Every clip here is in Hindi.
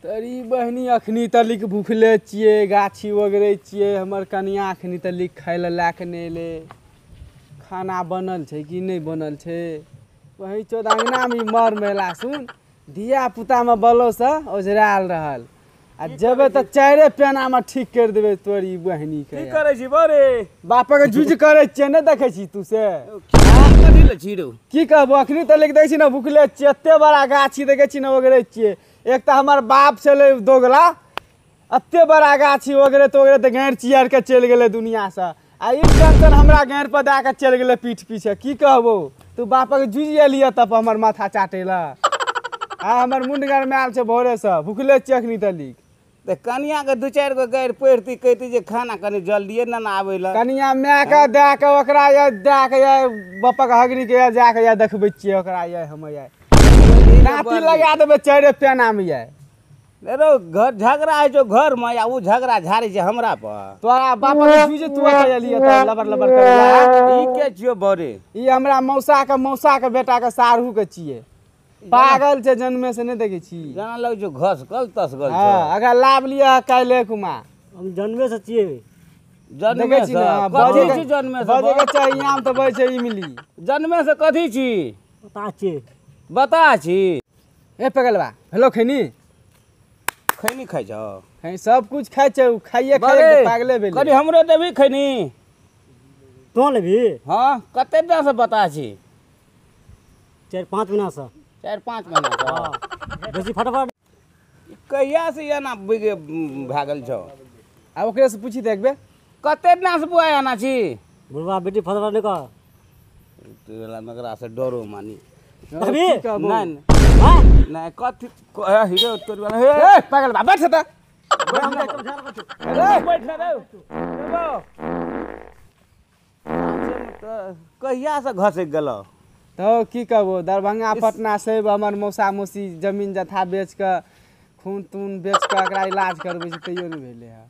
तरी बहनी अखनी तलिक भूखले छिए गाछी वगैरह छिए हमर कनिया अखनी तलिक खाय लए के नहीं ले खाना बनल छै कि नहीं बनल छै वही चौद अंगना में मर मेला सुन धिया पुता में बलो से ओझराल रहल आ जबे तो चारे पेना में ठीक कर देबे तोरी बहनी के की करे छी बरे बापा के जुज करे छिए नहीं देखे छी तू से कथि ले छीरो की कहबो अखनी तलिक देख छी ना भूखले छिए एते बड़ा गाछी देखे छी ना वगैरह छिए एक तो हमार बाप चले दोगला अत्ते बड़ा गाछी वगैरह तो गाँड़ चियार के चल गए दुनिया से आ ई टेंशन हमरा गाँड़ पर दे के चल गए पीठ पीछे की कहबो तू बापा के जुझ लिया तब हमर माथा चाटे ला आ हमर मुंडगर में आल छे भोरे से भूखले चखनी तलिक ते कनिया के दू चार गो गाड़ पड़ती कहती जे खाना कनी जल्दी ना आवे ला कनिया मैं के दे के ओकरा ये दे के ये बापा के हगरी के जा के ये देखबै छिए ओकरा ये हम ये नाती लगा देबे चारे पेना में ये रे घर झगड़ा है जो घर में या वो झगड़ा झाड़ी छै हमरा पर तोरा बापा के जुझ तू के लिए त लबर लबर करे ई के छियो बरे ई हमरा मौसा के बेटा के सारू के छिए पागल छे जन्मे से नहीं देखे छी जाना लग जो घस कल तस गल हां अगर लाभ लिया काले कुमा हम जन्मे से छिए जन्मे से कथि छी जन्मे से बजे के चाहिए आम तो बजे छै इमली जन्मे से कथि छी बता छिए बता छी ए पगलवा हेलो खैनी खैनी खाइ छ खै सब कुछ खाइ छै खाइए खाइए पागले भेल कनी हमरो देबी खैनी तो लेबी हां कते दिन से बता छी 4-5 महीना से 4-5 महीना से बेसी फटाफट कहिया से एना भागल छ आ ओकरे से पूछी देखबे कते दिन से बुआ आना छी बुढ़वा बेटी फटाफट नहीं कर तेरा नगरा से डरो मानी अभी नहीं हां नहीं कथि हीरो तोर वाला हे ए पागल बा बैठ त अरे बैठ ना रे कहिया से घसक गेलो तो की कहबो दरभंगा पटना से हमर मौसा मौसी जमीन जथा बेच के खून तून बेच के एकरा इलाज करबै छै तैयो नहीं भेले है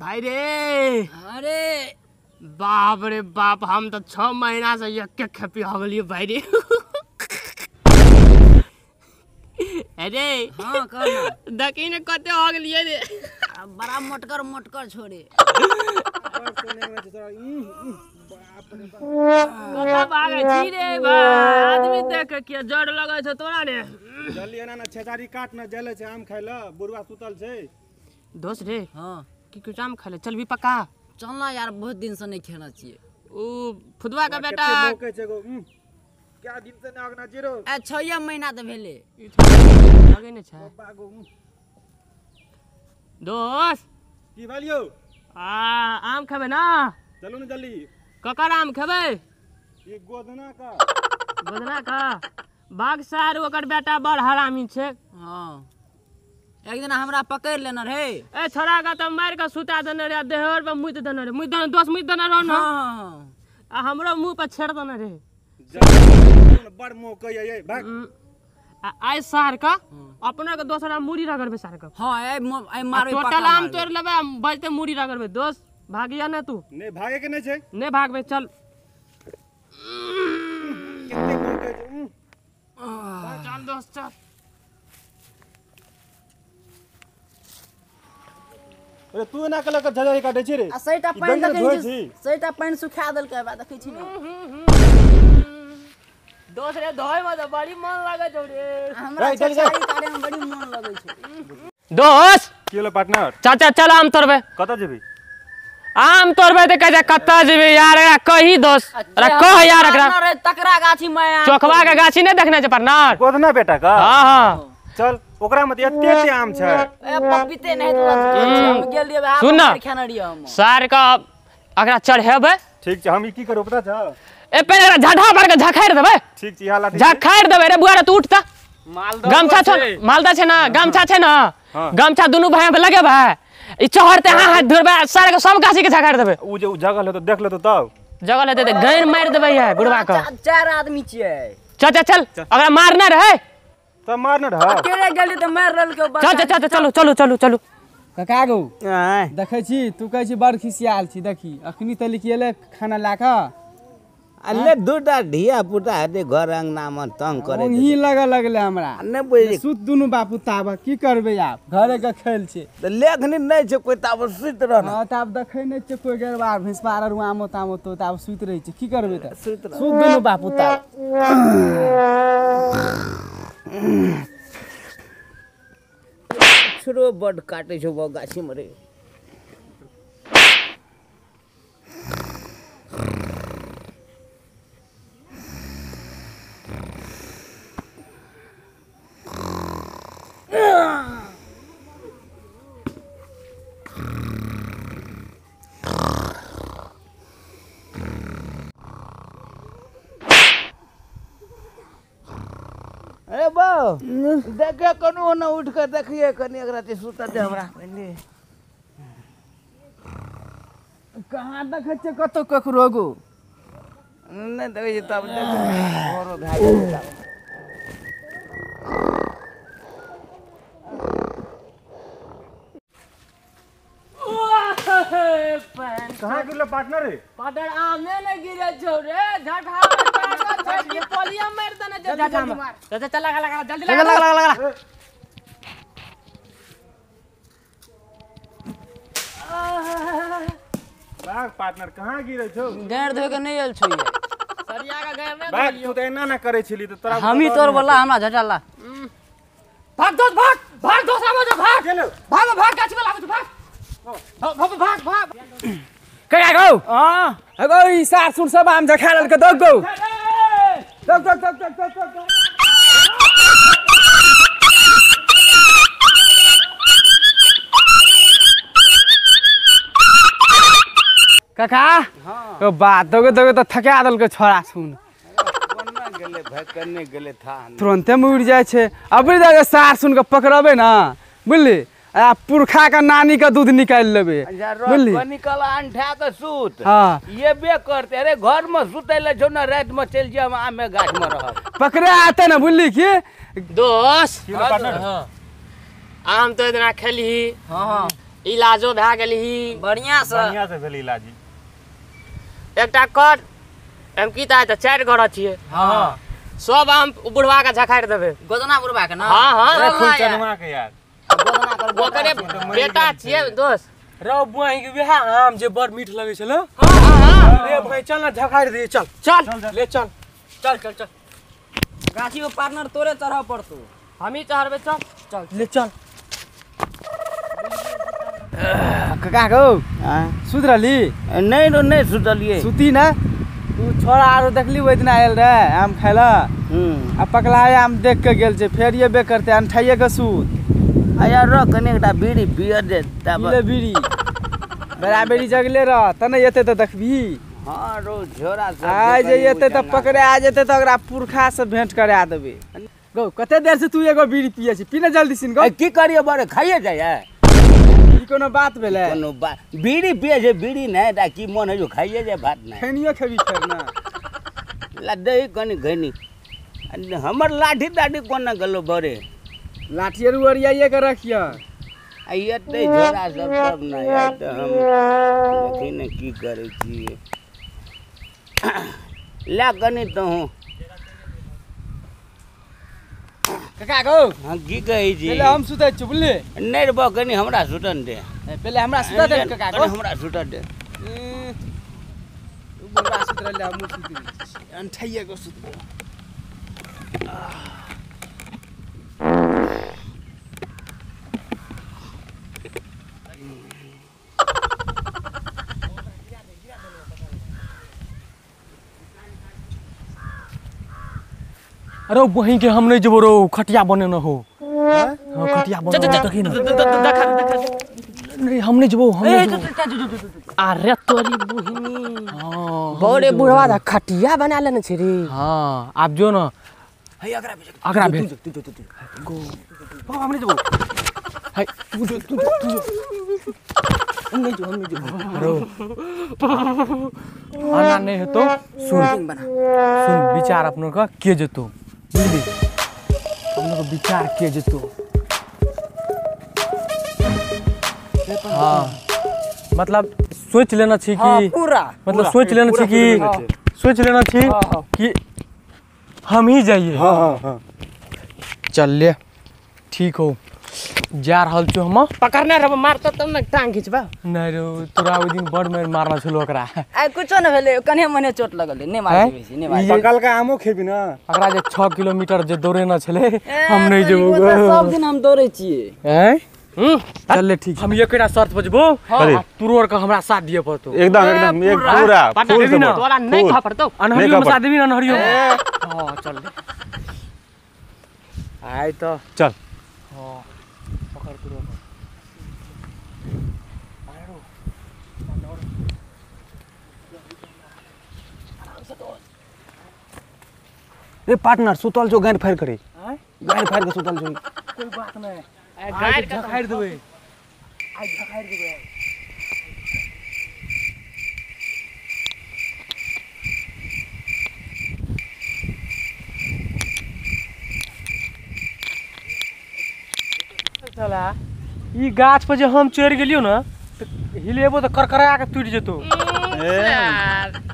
भाई रे अरे बाप रे बाप हम तो 6 महीना से एक खेपी हो गलिए भाई रे अरे हाँ कहना दकी ने कते हो गलिए रे बड़ा मोटकर छोड़े कता भागे छी रे भाई आदमी देख के जड़ लगे छ तोरा रे जल्दी एना ना छेदारी काट ना जले छै आम खाइला बुढ़वा सुतल छै दोस्त रे हाँ की कुछ आम खाले चल भी पक्का चलना यार बहुत दिन से नहीं खेना चाहिए ओ फुदवा का बेटा क्या दिन से ना आगना जीरो ए 6 महीना तो भेले लगे ने छ दोस्त की भालियो आम खाबे ना चलू ना जल्दी ककर आम खाबे ये गोदना का बाग सार ओकर बेटा बड़ हरामी छे हाँ एक दिन हमरा पकड़ लेना रे ए छोरा का तो मार के सुता देने रे देहर पे मुइत देने रे मुइत देने दोस्त मुइत देने रहो ना हाँ आ हमरो मुंह पर छेड़ देने रे बड़ मुंह कहिए ये भाग आई सार का अपना के दोसरा मुड़ी रगड़बे सार का हाँ ए मारो टोटल आम तोड़ लेबे बजते मुड़ी रगड़बे दोस्त भागिया ना तू नहीं भागे के नहीं छै नहीं भागबे चल कितने मुंह के चल दोस्त चल अरे तू ना कल के जगह काटे छी रे आ सईटा पानी देखे सईटा पानी सुखा देल के बाद देखै छी ने दोस्त रे धोय में तो बड़ी मन लागे छौ रे हमरा चचाई काटे में बड़ी मन लगे छै दोस्त की होलो पार्टनर चाचा चल आम तोड़बे कत जेबी आम तोड़बे त कह कत्ता जेबे यार एकरा कही दोस्त अरे कह यार एकरा अरे तकरा गाछी में चोखवा के गाछी नहीं देखने छ पार्टनर गोदना बेटा का हां हां चल ओकरा में एते आम छै ए पपीते नहीं तो हम गेल लिए आ सुन ना खाना रिया हम सार का अगरा चढ़ेबे ठीक छै हम ई की करू पता छ ए पहले एकरा झाढ़ा मार के झखाड़ देबे ठीक छै हाला झखाड़ देबे रे बुआ रे तू उठता गमछा छ मालदा छै ना गमछा छै ना गमछा दुनु भाई पे लगे भाई ई चढ़ते हाथ धुरबे सारे के सब गाछी के झखाड़ देबे उ जे जगह ले तो देख ले तो तब जगह लेते त गैर मार देबे है बुढ़वा का 4 आदमी छिए चल चल चल अगर मारना रहे तो मारना रहा अकेले गेली तो मार रहल के चलो चलो चलो चलो कका गो आय देखै छी तू कहै छी बड़ खिसियाल छी देखी अखनी त लिखिएले खाना लाका अल्ले दूटा ढिया पुता हेतै घर अंगना में तंग करे ही लगले हमरा नहीं बुझे सुत दुनू बापू ताब की करबे आप घरे के खेल छै तो लेखनी नहीं छै कोई ताब सुत रह हां त आप देखै नै छै कोई गेरबार भिसपार रुआमो तामो तो ताब सुत रहै छै की करबे त सुत दुनू बापू ताब छोरो बड काटे छौ बा गाछी में रे अरे बाऊ देखे कनो न उठ के देखिए कनी एकरा ते सुत दे हमरा पहले कहां देखै छै कतो ककरो गो नहीं देखे तब देख घरो भाग गेल कहां गेलो पार्टनर रे पाटर आमे न गिरे छौ रे झटा की पोलिया मार दने झटा मार चल लगा जल्दी लगा बाग पार्टनर कहां गिरे छौ गाड़ धो के नहीं आयल छौ सरिया का गैर में बाग तू त एना ना करे छली त तोरा हम ही तोर वाला हमरा झटाला भाग दोस्त आबो जो भाग गाछ वाला आबो भाग कया गो हां एगो ई सार सुन सब आम झखा लेल के दग गो दग काका हां बात दगे त थका देल के छोरा सुन कोना गेले भाग करने गेले था तुरंते में उड़ जाए छे अबरी जगह सार सुन के पकड़बे ना बुझली आ पुरखा का नानी का दूध निकाल लेबे बुझली निकल अंठा के सूत हां ये बे करते अरे घर में सुतैले छौ ना रात में चल जा आम में गाछ में रह पकड़े आते ना बुझली की दोस्त आम तो इतना खेली हां इलाजो भए गेली बढ़िया से भेल इलाज एकटा कर हम की ता त चार घर छिए हां सब आम बुढ़वा के झखाड़ देबे गोदना बुढ़वा के ना हां फूल चनुआ के यार गोदना कर ओकरे बेटा छिए दोस्त रौ बुआई के बिहा आम जे बड़ मीठ लगे छलो हां रे भाई चल ना झखाड़ दे चल ले चल गाछी में पार्टनर तोरे चढ़ा पड़तो हम ही चढ़बे चल ले चल काका गो सुत रहली नहीं रो नहीं सुतलिए सुती ना तू छोरा आरो देखली ओइ दिन आयल रे आम खाइला आ पकलाए आम देख के गेल छे फेर ये बे करते अंठाइए के सूत आया रो कने एकटा बीड़ी पियर दे तब ले बीड़ी बड़ा बेड़ी जगले रह तने एते त देखबी हां रो झोरा से आ जे एते त पकड़े आ जेते त ओकरा पुरखा से भेंट करा देबे गो कते देर से तू एगो बीड़ी पिए छी पीने जल्दी सिन गो की करिए बारे खाइए जाए ई कोनो बात भेले कोनो बात बीड़ी पिए जे बीड़ी नहीं ता की मन है जो खाइए जाए भात नहीं खनियो खेबी फेर ना ला दे कनी घनी हमर लाठी दाढ़ी कोना गलो बरे लाठी रुअरियाए के रखिया आइए ते झोरा सब नहीं है तो हम देखी ने की करे छी ला कनी तो हूं काका गो हां की कही छी पहले हम सुतै छी बुझली नहीं रे बा कनी हमरा सुतन दे पहले हमरा सुतै दे काका गो हमरा सुतन दे तू बुढ़वा सुत रहले हम सुत अंठाइए के सुत अरे वहीं के हम नहीं जबो रो खटिया बने न हो हां खटिया बने देखी ना नहीं हम नहीं जबो हम अरे तोरी बुहिनी बड़े बुढ़वा दा खटिया बना लेने छै रे हां आप जो ना है अगरा भेज गो हम नहीं जबो हाय तू हम नहीं जो अरे आना नहीं है तो सुन बना विचार अपनों का के जतो बुझली हम विचार किए जेतो। हाँ मतलब सोच लेना चाहिए कि पूरा मतलब सोच लेना चाहिए कि सोच लेना चाहिए कि हम ही जाइए। हाँ हाँ हाँ चल ले ठीक हो जा रहल छौ हम पकड़ने रहब मारतो तब न टांग खिचबा। नहीं रे तोरा ओइ दिन बड़ मार मारना छलो ओकरा। आ कुछो न भेले कने मने चोट लगल ने मार बेसी ने मार पकल का आमो खेबी ना ओकरा जे 6 किलोमीटर जे दौड़े न छले हम नहीं जेबो सब दिन हम दौड़े छिए। हैं चल ले ठीक हम एकरा शर्त बजबो तू और का हमरा साथ दिए पड़तो एकदम एकदम एक पूरा फुल से तोरा नहीं खा पड़तो अनहरियो में साथ देबी ना अनहरियो हां चल ले आइ तो चल पकड़ तू ए पार्टनर सुतल जो गाड़ फायर करे गाड़ फायर के सुतल जो कोई बात नहीं गाड़ का खाइर देबे आज खाइर देबे चला ई गाछ पर जे हम चढ़ गेलियो ना त हिलेबो त करकरा के टूट जेतो।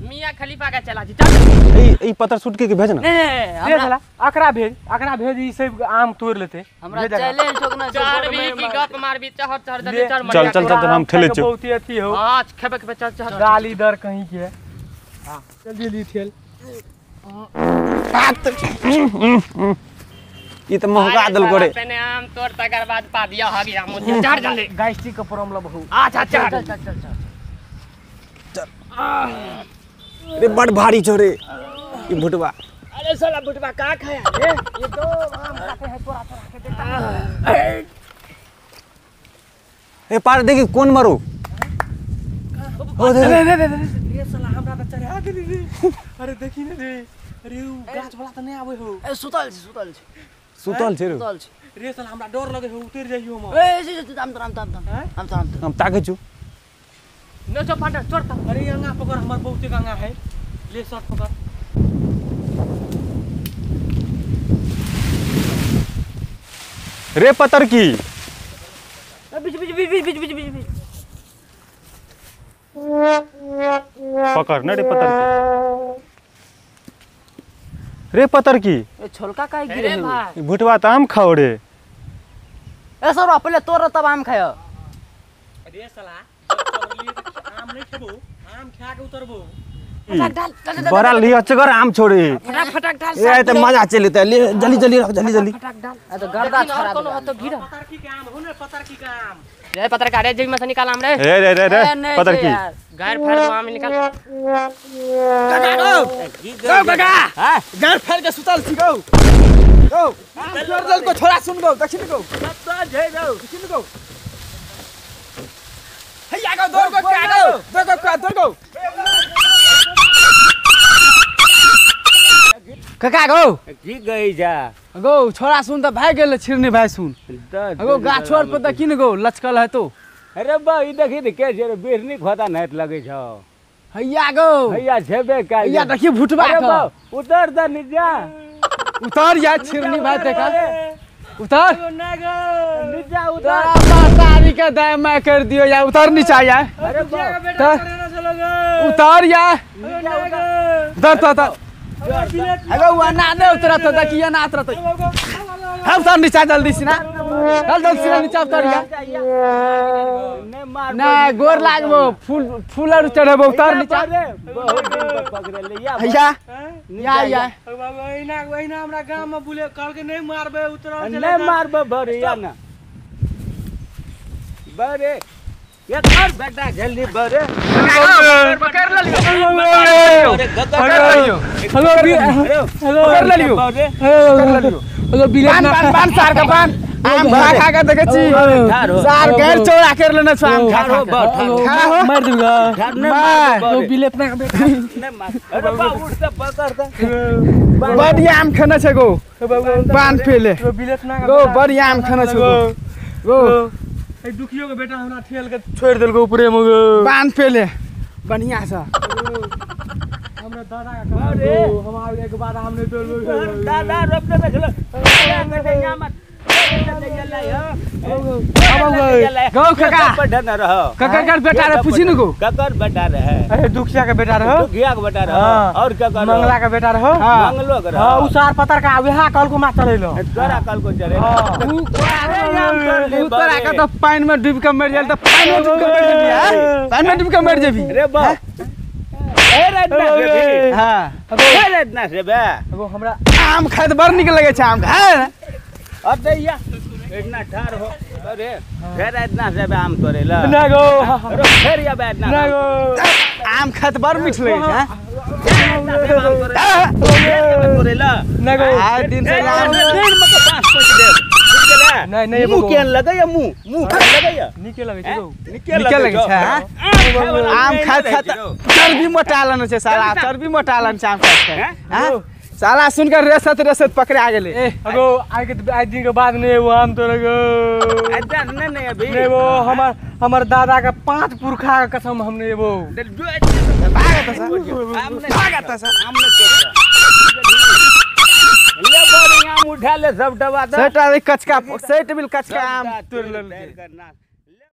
मियां खलीफा का चला जी चल ई पत्थर सुट के भेज ना दे चला अकरा भेज ई सब आम तोड़ लेते हमरा चैलेंज ठोकना चार भी की गप मारबी चहर चहर जल्दी चढ़ चल चल चल हम ठेले छु बहुत अथी हो आज खेबे के चल चल गाली दर कहीं के हां जल्दी ली ठेल ई त महका दल करे पहले आम तोड़ तकर बाद पा दिया हो गया मुझे चढ़ जल्दी गैस्ट्रिक का प्रॉब्लम हो अच्छा चढ़ रे बड़ भारी छोरे ई भुटवा अरे साला बुटवा का खाया रे ये दो आम खाते हैं तोरा तोरा के देखता ए पार देखी कौन मारो ओ दे रे साला हमरा त चढ़ा गेली रे अरे देखी ने रे अरे उ गाछ वाला त नहीं आवे हो ए सुतल सुतल छे रे साला हमरा डर लगे हो उतर जाइयो हम ए हम ताके छु न जो पांडा चढ़ता अरे अंगा पकड़ हमर बहुते गंगा है ले शॉट पकड़ रे पत्थर की बीच बीच बीच बीच बीच बीच पकड़ ना रे पत्थर की रे पत्थर की ए छोलका काहे गिरे अरे हो भाई भुटवा त आम खाओ रे ए सर पहले तोर तब आम खायो रे साला आम नहीं खेबो आम खा के उतरबो बड़ा लिया चगर आम छोड़े फटाक डाल ए त मजा चलेता ले जल्दी जल्दी रख जल्दी जल्दी फटाक डाल आ तो गर्दा खराब कोनो तो गिरा पतर की काम हो ने पतर की काम रे पत्रकार रे जेब में से निकाल आम रे ए रे रे रे पत्थर की गायर फाड़ दो आम निकाल काका गाड़ फाड़ के सुतल छी गौ गौ जल को छोरा सुन गौ दक्षिण गौ सब जय गौ दक्षिण गौ हैया गौ दौड़ गौ क्या गौ दौड़ गौ काका गौ की गई जा गौ छोरा सुन त भाग गेल छिरनी भाई सुन गौ गाछोर पर त किन गौ लचकल है तो अरे बा ई देखी त के जे बेरनी खोता नहत लगे छ हैया गौ हैया छेबे का हैया देखी भुटवा अरे बा का उतर द निजा उतर या छिरनी भाई देखा उतर निजा उतर तेरा मातारी का दाय मैं कर दियो या उतर नीचा या अरे बा उतर या उतर तो अगो वना ने उतरा तो देखिए ना उतरा तो हम उतर नीचा जल्दी से ना जल्दी से नीचा उतर या ने मार ना गोर लागबो फूल फूलर चढ़बो उतर नीचा बहुत दिन तक पकड़े ले या हैया या बाबा इना हमरा गांव में बुले कहल के नहीं मारबे उतर ने मारबे भरिया ना बरे ये कर बेटा जल्दी बरे पकड़ ले हेलो बिलेट पान सार का पान आम खा के देखे छी सार घर चौड़ा कर लेना छ आम खा खा मार दूंगा मार बिलेट ना बेटा ने मार अरे बा उठ से पकड़ दे बढ़िया आम खाना छ गो पान पेले बिलेट ना गो बढ़िया आम खाना छ गो ए दुखियो के बेटा हमरा ठेल के छोड़ देलको ऊपरे में पान पेले बढ़िया छ हमरा दादा का अरे हमारे एक बार हमने तो दादा रोपने में चलो यहाँ मत गाँव काका डर न रहो ककर बेटा रे पूछी न को ककर बेटा रहे अरे दुखिया का बेटा रहो दुखिया का बेटा रहो हाँ। और क्या करो मंगला का बेटा रहो मंगलो कर हां उसार पतर का वहा कल को मार चले लो तोरा कल को चले तू तोरा का तो पानी में डूब के मर जाल तो पानी में डूब के मर जेबी हां पानी में डूब के मर जेबी रे बा ए रत्ना से हां ए रत्ना से बे एगो हमरा आम खाए तो बड़ निक लगे छै आम खाए अब दैया इतना ठार हो अरे फिर इतना से बे आम तोरे ला ना गो अरे फिर या बे इतना ना गो आम खाए तो बड़ मीठ लगे छै तोरे ला ना गो आए दिन से आम दिन में के पास पहुंच दे नहीं नहीं मुंह केन लगे या मुंह केन लगे या निके लगे छै गो निके लगे छै आम खाए खाए चर्बी मोटालन छै साला चर्बी मोटालन छै आम खाए हां साला सुनकर रेसत पकड़ा गेले अगो आइ के आज दिन के बाद नहीं वो हम तो गो ऐसा नहीं अभी नहीं वो हमार दादा का 5 पुरखा का कसम हमने वो आम उठा ले सब दबा सेट कचका सेट बिल कचका आम तोड़ ले